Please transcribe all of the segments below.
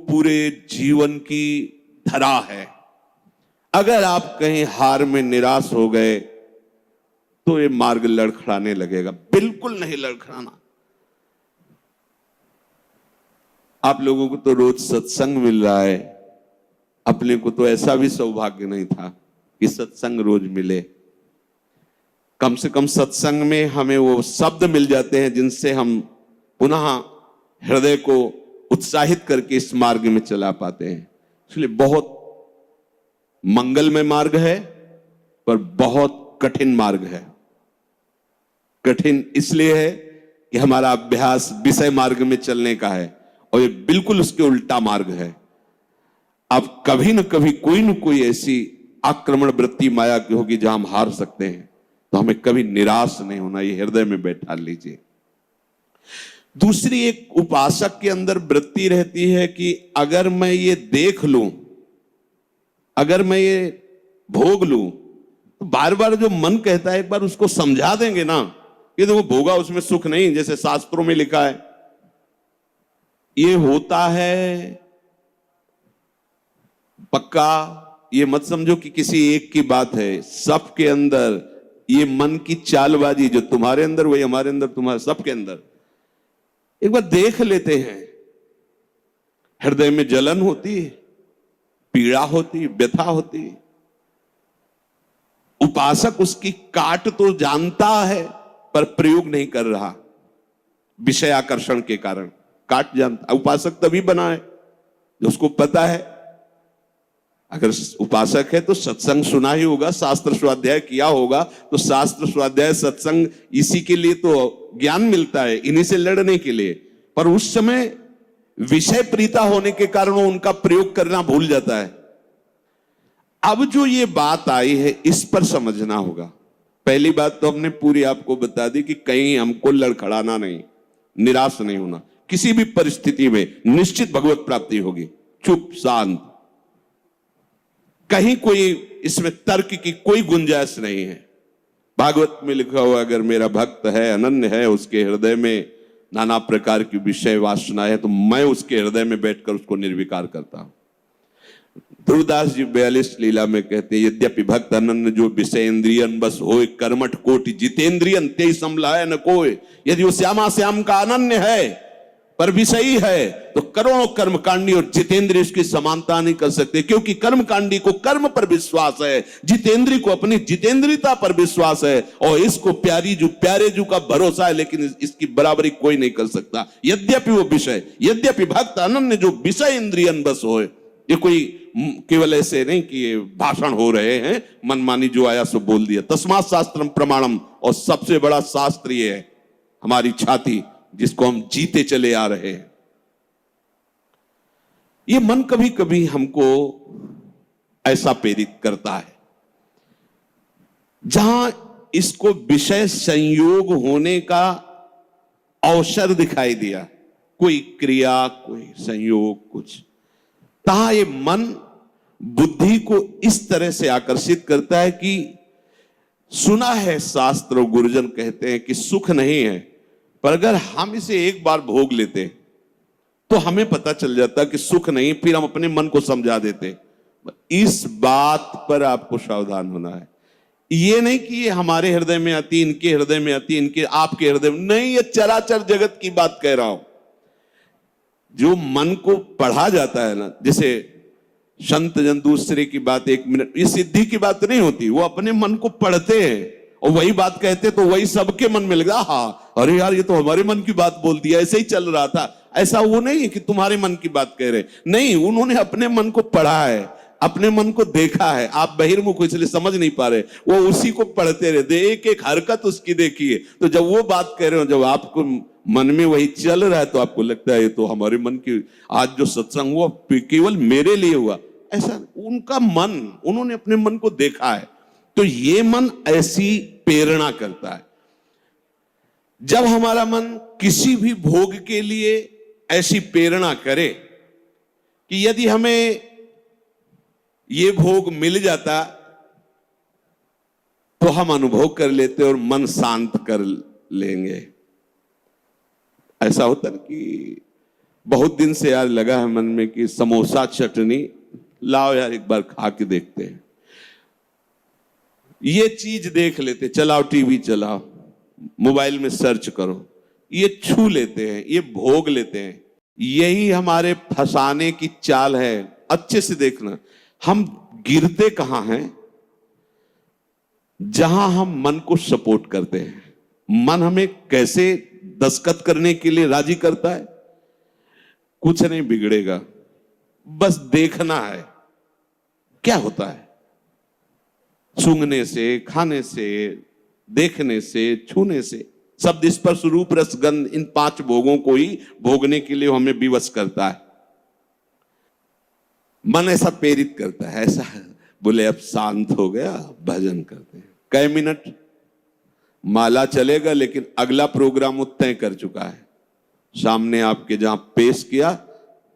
पूरे जीवन की धरा है। अगर आप कहीं हार में निराश हो गए तो ये मार्ग लड़खड़ाने लगेगा। बिल्कुल नहीं लड़खड़ाना। आप लोगों को तो रोज सत्संग मिल रहा है, अपने को तो ऐसा भी सौभाग्य नहीं था कि सत्संग रोज मिले। कम से कम सत्संग में हमें वो शब्द मिल जाते हैं जिनसे हम पुनः हृदय को उत्साहित करके इस मार्ग में चला पाते हैं। इसलिए बहुत मंगलमय मार्ग है, पर बहुत कठिन मार्ग है। कठिन इसलिए है कि हमारा अभ्यास विषय मार्ग में चलने का है, और ये बिल्कुल उसके उल्टा मार्ग है। अब कभी न कभी कोई न कोई ऐसी आक्रमण वृत्ति माया की होगी जहां हम हार सकते हैं, तो हमें कभी निराश नहीं होना, ये हृदय में बैठा लीजिए। दूसरी एक उपासक के अंदर वृत्ति रहती है कि अगर मैं ये देख लूं, अगर मैं ये भोग लूं, तो बार बार जो मन कहता है एक बार उसको समझा देंगे ना कि देखो भोगा उसमें सुख नहीं, जैसे शास्त्रों में लिखा है। ये होता है पक्का, ये मत समझो कि किसी एक की बात है। सबके अंदर ये मन की चालबाजी, जो तुम्हारे अंदर वही हमारे अंदर, तुम्हारे सबके अंदर। एक बार देख लेते हैं, हृदय में जलन होती है, पीड़ा होती, व्यथा होती। उपासक उसकी काट तो जानता है पर प्रयोग नहीं कर रहा, विषय आकर्षण के कारण काट जानता। उपासक तभी बना है जो उसको पता है। अगर उपासक है तो सत्संग सुना ही होगा, शास्त्र स्वाध्याय किया होगा, तो शास्त्र स्वाध्याय सत्संग इसी के लिए तो ज्ञान मिलता है, इन्हीं से लड़ने के लिए। पर उस समय विषय प्रीता होने के कारण वो उनका प्रयोग करना भूल जाता है। अब जो ये बात आई है इस पर समझना होगा। पहली बात तो हमने पूरी आपको बता दी कि कहीं हमको लड़खड़ाना नहीं, निराश नहीं होना। किसी भी परिस्थिति में निश्चित भगवत प्राप्ति होगी। चुप शांत, कहीं कोई इसमें तर्क की कोई गुंजाइश नहीं है। भागवत में लिखा हुआ, अगर मेरा भक्त है, अनन्य है, उसके हृदय में नाना प्रकार की विषय वासना है, तो मैं उसके हृदय में बैठकर उसको निर्विकार करता हूं। ध्रुवदास जी 42 लीला में कहते हैं, यद्यपि भक्त अनन्य जो विषय इंद्रियन बस होए, कर्मठ कोटि जितेंद्रियन ते समलाय न कोय। यदि वो श्यामा श्याम का अनन्य है पर विषयी है, तो करोड़ों कर्मकांडी और जितेंद्रिय इसकी समानता नहीं कर सकते, क्योंकि कर्मकांडी को कर्म पर विश्वास है, जितेंद्रिय को अपनी जितेंद्रियता पर विश्वास है, और इसको प्यारे जू का भरोसा है, लेकिन इसकी बराबरी कोई नहीं कर सकता। यद्यपि वो विषय, यद्यपि भक्त अनन्य जो विषय इंद्रियन बस होए। ये कोई केवल ऐसे नहीं कि ये भाषण हो रहे हैं, मनमानी जो आया सो बोल दिया। तस्मात् शास्त्रम प्रमाणम, और सबसे बड़ा शास्त्र ये है हमारी छाती, जिसको हम जीते चले आ रहे हैं। ये मन कभी कभी हमको ऐसा प्रेरित करता है जहां इसको विषय संयोग होने का अवसर दिखाई दिया, कोई क्रिया, कोई संयोग, कुछ, तहां ये मन बुद्धि को इस तरह से आकर्षित करता है कि सुना है शास्त्र और गुरुजन कहते हैं कि सुख नहीं है, पर अगर हम इसे एक बार भोग लेते तो हमें पता चल जाता कि सुख नहीं, फिर हम अपने मन को समझा देते। इस बात पर आपको सावधान होना है। ये नहीं कि ये हमारे हृदय में आती, इनके हृदय में आती, इनके आपके हृदय में नहीं, ये चराचर जगत की बात कह रहा हूं। जो मन को पढ़ा जाता है ना, जैसे संत जन दूसरे की बात 1 मिनट, ये सिद्धि की बात नहीं होती, वो अपने मन को पढ़ते हैं और वही बात कहते, तो वही सबके मन में लगा, हाँ अरे यार ये तो हमारे मन की बात बोल दिया, ऐसे ही चल रहा था। ऐसा वो नहीं है कि तुम्हारे मन की बात कह रहे, नहीं, उन्होंने अपने मन को पढ़ा है, अपने मन को देखा है। आप बहिर्मुख हो इसलिए समझ नहीं पा रहे, वो उसी को पढ़ते रहते, एक एक हरकत उसकी देखिए। तो जब वो बात कह रहे हो, जब आपको मन में वही चल रहा है, तो आपको लगता है ये तो हमारे मन की, आज जो सत्संग हुआ केवल मेरे लिए हुआ। ऐसा उनका मन, उन्होंने अपने मन को देखा है। तो ये मन ऐसी प्रेरणा करता है। जब हमारा मन किसी भी भोग के लिए ऐसी प्रेरणा करे कि यदि हमें ये भोग मिल जाता तो हम अनुभव कर लेते और मन शांत कर लेंगे। ऐसा होता है कि बहुत दिन से यार लगा है मन में कि समोसा चटनी लाओ यार, एक बार खा के देखते हैं। ये चीज देख लेते, चलाओ टीवी चलाओ, मोबाइल में सर्च करो, ये छू लेते हैं, ये भोग लेते हैं। यही हमारे फंसाने की चाल है। अच्छे से देखना, हम गिरते कहां हैं? जहां हम मन को सपोर्ट करते हैं। मन हमें कैसे दस्तखत करने के लिए राजी करता है? कुछ नहीं बिगड़ेगा, बस देखना है क्या होता है। सूंघने से, खाने से, देखने से, छूने से, शब्द स्पर्श रूप रस गंध, इन 5 भोगों को ही भोगने के लिए हमें विवश करता है। मन ऐसा प्रेरित करता है, ऐसा बोले अब शांत हो गया, भजन करते हैं। कई मिनट माला चलेगा, लेकिन अगला प्रोग्राम वो तय कर चुका है। सामने आपके जहां पेश किया,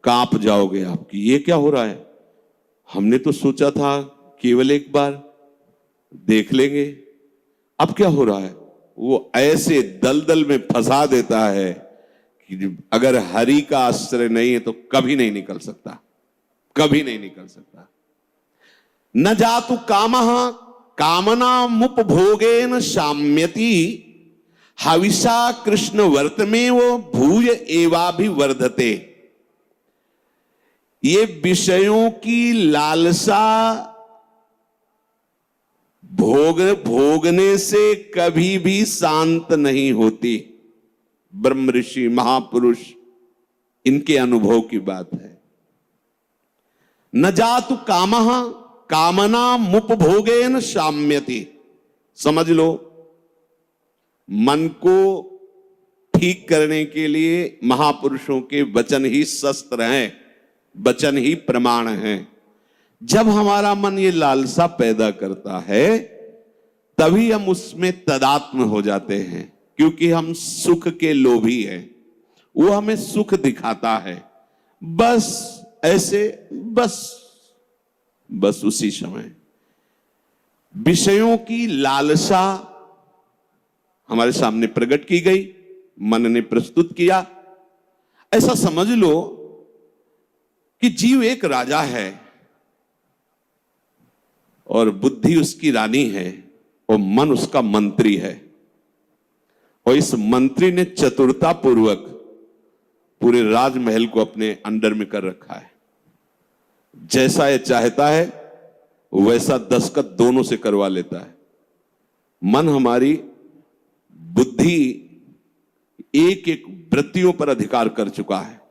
कांप जाओगे आपकी, ये क्या हो रहा है? हमने तो सोचा था केवल एक बार देख लेंगे, अब क्या हो रहा है? वो ऐसे दलदल में फंसा देता है कि अगर हरि का आश्रय नहीं है तो कभी नहीं निकल सकता, कभी नहीं निकल सकता। न जातु कामः कामनामुपभोगेन शाम्यति, हविषा कृष्ण वर्तमेव भूय एवाभिवर्धते। ये विषयों की लालसा भोगने से कभी भी शांत नहीं होती। ब्रह्म ऋषि महापुरुष, इनके अनुभव की बात है। न जातु कामः कामनामुपभोगेन शाम्यति। समझ लो, मन को ठीक करने के लिए महापुरुषों के वचन ही शस्त्र हैं, वचन ही प्रमाण हैं। जब हमारा मन ये लालसा पैदा करता है, तभी हम उसमें तदात्म हो जाते हैं, क्योंकि हम सुख के लोभी हैं। वो हमें सुख दिखाता है, बस ऐसे, बस उसी समय विषयों की लालसा हमारे सामने प्रकट की गई, मन ने प्रस्तुत किया। ऐसा समझ लो कि जीव एक राजा है और बुद्धि उसकी रानी है और मन उसका मंत्री है। और इस मंत्री ने चतुरता पूर्वक पूरे राजमहल को अपने अंडर में कर रखा है। जैसा यह चाहता है वैसा दस्तखत दोनों से करवा लेता है। मन, हमारी बुद्धि एक एक वृत्तियों पर अधिकार कर चुका है।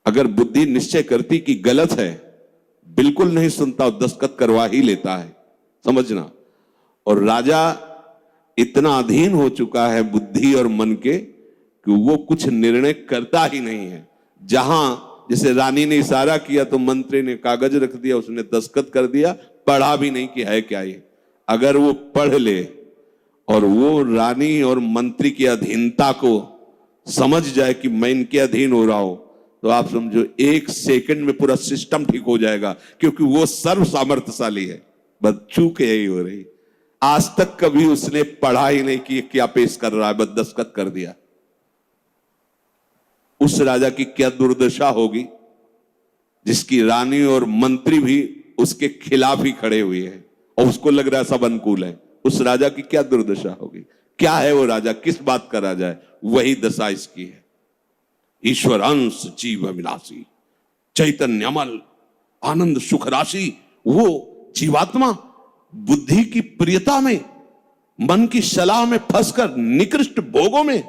अगर बुद्धि निश्चय करती कि गलत है, बिल्कुल नहीं सुनता, दस्तखत करवा ही लेता है, समझना। और राजा इतना अधीन हो चुका है बुद्धि और मन के कि वो कुछ निर्णय करता ही नहीं है। जहां जैसे रानी ने इशारा किया तो मंत्री ने कागज रख दिया, उसने दस्तखत कर दिया, पढ़ा भी नहीं कि है क्या ये। अगर वो पढ़ ले और वो रानी और मंत्री की अधीनता को समझ जाए कि मैं इनके अधीन हो रहा हूं, तो आप समझो 1 सेकंड में पूरा सिस्टम ठीक हो जाएगा, क्योंकि वो सर्व सामर्थ्यशाली है। बस चूक यही हो रही, आज तक कभी उसने पढ़ा ही नहीं कि क्या पेश कर रहा है, बस दस्तखत कर दिया। उस राजा की क्या दुर्दशा होगी जिसकी रानी और मंत्री भी उसके खिलाफ ही खड़े हुए हैं और उसको लग रहा है सब अनुकूल है। उस राजा की क्या दुर्दशा होगी? क्या है वो राजा, किस बात का राजा है? वही दशा इसकी है। ईश्वर अंश जीव अविनाशी, चैतन्यमल आनंद सुख राशि। वो जीवात्मा बुद्धि की प्रियता में, मन की सलाह में फंसकर निकृष्ट भोगों में,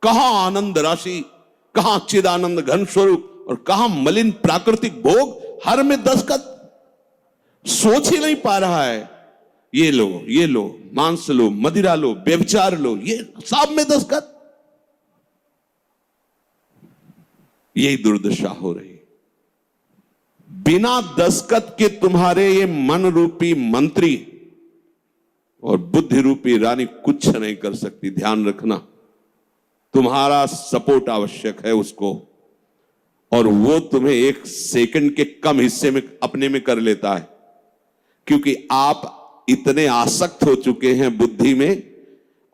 कहां आनंद राशि, कहां चिदानंद घन स्वरूप और कहां मलिन प्राकृतिक भोग, हर में दस्तखत। सोच ही नहीं पा रहा है। ये लो, ये लो, मांस लो, मदिरा लो, व्यभिचार लो, ये सब में दस्तखत। यही दुर्दशा हो रही। बिना दस्तखत के तुम्हारे ये मन रूपी मंत्री और बुद्धि रूपी रानी कुछ नहीं कर सकती। ध्यान रखना, तुम्हारा सपोर्ट आवश्यक है उसको, और वो तुम्हें 1 सेकंड के कम हिस्से में अपने में कर लेता है, क्योंकि आप इतने आसक्त हो चुके हैं बुद्धि में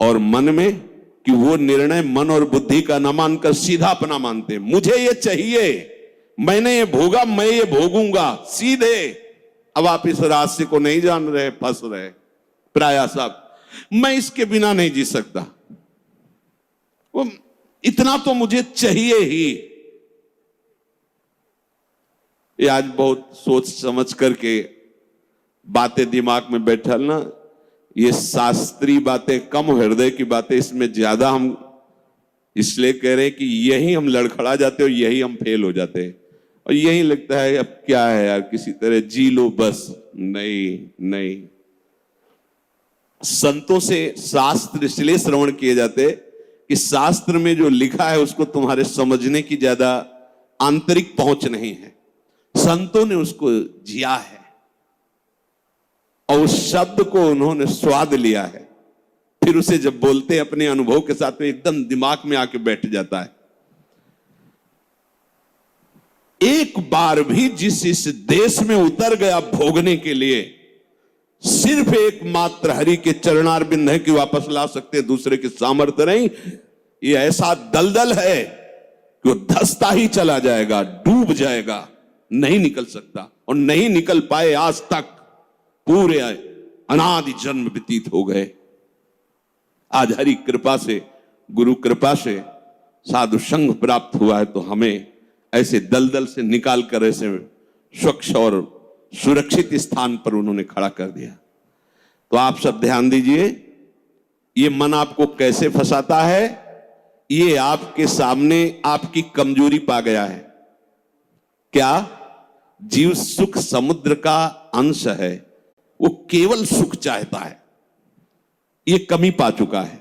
और मन में कि वो निर्णय मन और बुद्धि का न मानकर सीधा अपना मानते। मुझे ये चाहिए, मैंने ये भोगा, मैं ये भोगूंगा, सीधे। अब आप इस रास्ते को नहीं जान रहे, फंस रहे। प्राय साहब, मैं इसके बिना नहीं जी सकता, वो इतना तो मुझे चाहिए ही। ये आज बहुत सोच समझ करके बातें दिमाग में बैठल ना, ये शास्त्रीय बातें कम, हृदय की बातें इसमें ज्यादा हम इसलिए कह रहे हैं कि यही हम लड़खड़ा जाते और यही हम फेल हो जाते हैं, और यही लगता है अब क्या है यार, किसी तरह जी लो बस। नहीं नहीं, संतों से शास्त्र इसलिए श्रवण किए जाते कि शास्त्र में जो लिखा है उसको तुम्हारे समझने की ज्यादा आंतरिक पहुंच नहीं है, संतों ने उसको जिया है और उस शब्द को उन्होंने स्वाद लिया है, फिर उसे जब बोलते हैं अपने अनुभव के साथ तो एकदम दिमाग में आके बैठ जाता है। एक बार भी जिस इस देश में उतर गया भोगने के लिए, सिर्फ एक मात्र हरि के चरणारविंद है कि वापस ला सकते, दूसरे की सामर्थ्य नहीं। ये ऐसा दलदल है कि वो धंसता ही चला जाएगा, डूब जाएगा, नहीं निकल सकता, और नहीं निकल पाए आज तक। पूरे अनादि जन्म व्यतीत हो गए। आज हरि कृपा से, गुरु कृपा से साधु संग प्राप्त हुआ है, तो हमें ऐसे दलदल से निकाल कर ऐसे स्वच्छ और सुरक्षित स्थान पर उन्होंने खड़ा कर दिया। तो आप सब ध्यान दीजिए, ये मन आपको कैसे फंसाता है, ये आपके सामने आपकी कमजोरी पा गया है। क्या? जीव सुख समुद्र का अंश है, वो केवल सुख चाहता है। ये कमी पा चुका है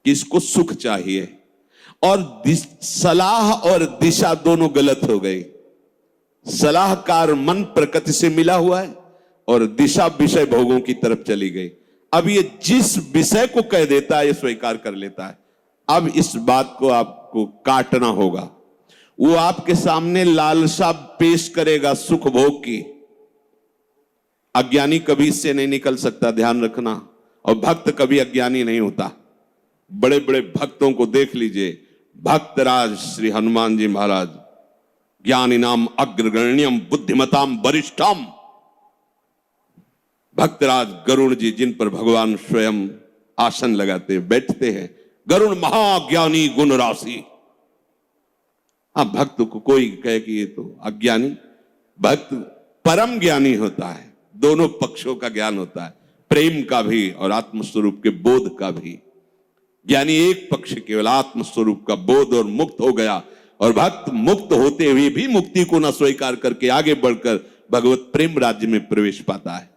कि इसको सुख चाहिए, और सलाह और दिशा दोनों गलत हो गई। सलाहकार मन प्रकृति से मिला हुआ है और दिशा विषय भोगों की तरफ चली गई। अब ये जिस विषय को कह देता है ये स्वीकार कर लेता है। अब इस बात को आपको काटना होगा। वो आपके सामने लालसा पेश करेगा सुख भोग की, अज्ञानी कभी इससे नहीं निकल सकता, ध्यान रखना। और भक्त कभी अज्ञानी नहीं होता। बड़े बड़े भक्तों को देख लीजिए, भक्तराज श्री हनुमान जी महाराज, ज्ञानी नाम अग्रगण्यम बुद्धिमताम वरिष्ठम, भक्तराज गरुड़ जी, जिन पर भगवान स्वयं आसन लगाते बैठते हैं, गरुड़ महाज्ञानी गुण राशि। हाँ, भक्त को कोई कहे कि ये तो अज्ञानी, भक्त परम ज्ञानी होता है। दोनों पक्षों का ज्ञान होता है, प्रेम का भी और आत्मस्वरूप के बोध का भी। ज्ञानी एक पक्ष केवल आत्मस्वरूप का बोध और मुक्त हो गया, और भक्त मुक्त होते हुए भी मुक्ति को न स्वीकार करके आगे बढ़कर भगवत प्रेम राज्य में प्रवेश पाता है।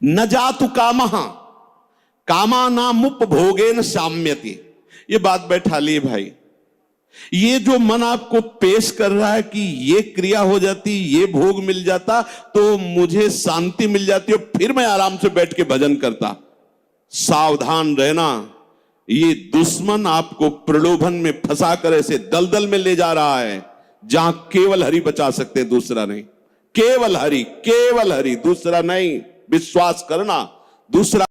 न जातु कामः कामानामुपभोगेन साम्यति। ये बात बैठा ली भाई। ये जो मन आपको पेश कर रहा है कि ये क्रिया हो जाती, ये भोग मिल जाता तो मुझे शांति मिल जाती और फिर मैं आराम से बैठ के भजन करता, सावधान रहना। ये दुश्मन आपको प्रलोभन में फंसा कर ऐसे दलदल में ले जा रहा है जहां केवल हरि बचा सकते, दूसरा नहीं। केवल हरि, केवल हरि, दूसरा नहीं। विश्वास करना, दूसरा